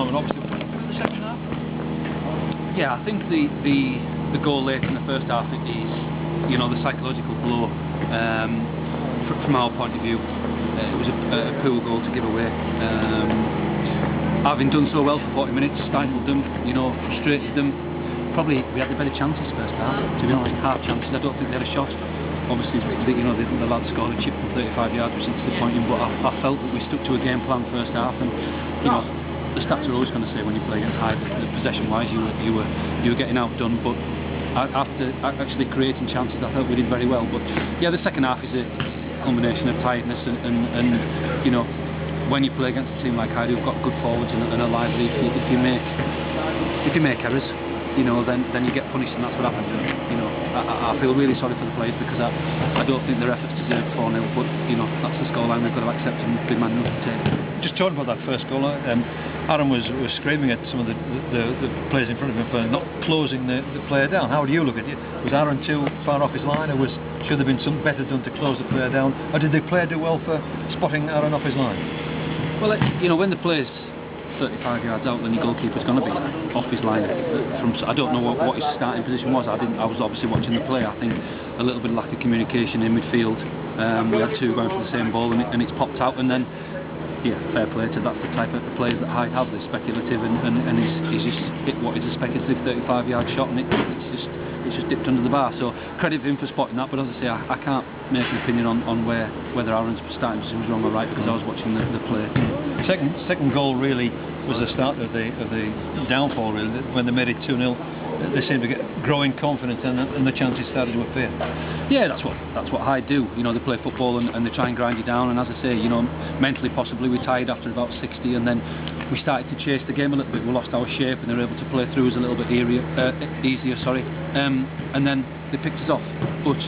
moment, obviously. The second half? Yeah, I think the goal late in the first half is, the psychological blow. From our point of view, it was a poor goal to give away. Having done so well for 40 minutes, stifled them, frustrated them. Probably we had the better chances first half, to be honest, half chances. I don't think they had a shot. Obviously, the lad scored a chip from 35 yards, which is disappointing, but I felt that we stuck to a game plan first half, and the stats are always going to say when you play against Hyde that possession-wise you were getting outdone, but after actually creating chances, I thought we did very well. But yeah, the second half is a combination of tiredness and when you play against a team like Hyde who've got good forwards and are lively, if you make errors, then you get punished, and that's what happened. I feel really sorry for the players because I don't think their efforts deserve 4-0, but that's the scoreline they've got to accept and be man enough to take. Just talking about that first goal, Aaron was screaming at some of the players in front of him for not closing the player down. How do you look at it? Was Aaron too far off his line, or should there have been something better done to close the player down? Or did the player do well for spotting Aaron off his line? Well, when the player's 35 yards out, then your goalkeeper's going to be off his line. I don't know what his starting position was. I was obviously watching the play. I think a little bit of lack of communication in midfield. We had two going for the same ball, and it's popped out, and then fair play to that's the type of players that Hyde have. They're speculative, and he's just hit what is a speculative 35-yard shot, and it's just dipped under the bar. So credit for him for spotting that, but as I say, I can't make an opinion on whether Aaron's starting position was wrong or right, because I was watching the play. Second goal really was the start of the downfall, really, when they made it 2-0. They seemed to get growing confidence, and the chances started to appear. Yeah, that's what Hyde do. They play football and they try and grind you down. And as I say, mentally possibly we tired after about 60, and then we started to chase the game a little bit. We lost our shape, and they were able to play through us a little bit easier. And then they picked us off. But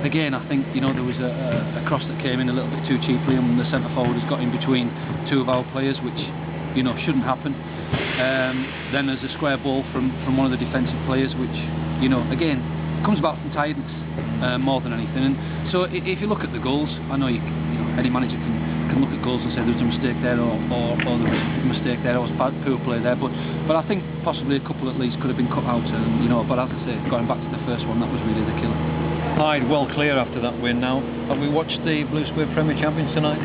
again, I think there was a cross that came in a little bit too cheaply, and the centre forward has got in between two of our players, which shouldn't happen. Then there's a square ball from one of the defensive players, which again comes about from tiredness more than anything. And so if you look at the goals, I know any manager can look at goals and say there was a mistake there, or there was a mistake there, or was poor play there, but I think possibly a couple at least could have been cut out, and but as I say, going back to the first one, that was really the killer. Hyde well clear after that win now. Have we watched the Blue Square Premier Champions tonight?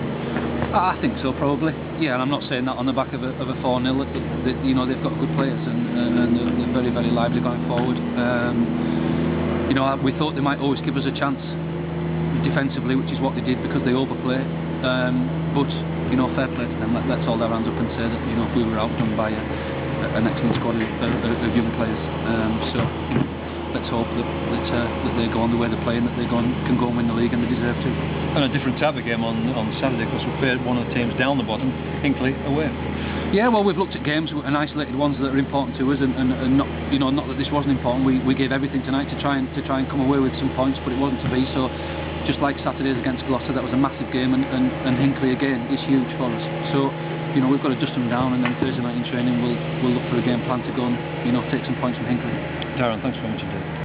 I think so, probably. Yeah, and I'm not saying that on the back of a 4-0. They've got good players, and they're very, very lively going forward. We thought they might always give us a chance defensively, which is what they did, because they overplay. But fair play to them. Let's hold our hands up and say that we were outdone by an excellent squad of young players. So let's hope that they go on the way they're playing, that they can go and win the league, and they deserve to. And a different type of game on Saturday, because we played one of the teams down the bottom, Hinkley, away. Yeah, well, we've looked at games and isolated ones that are important to us, and not not that this wasn't important. We gave everything tonight to try and come away with some points, but it wasn't to be. So just like Saturday's against Gloucester, that was a massive game, and Hinkley again is huge for us. So we've got to dust them down, and then Thursday night in training we'll look for a game plan to go and take some points from Hinkley. Darren, thanks very much indeed.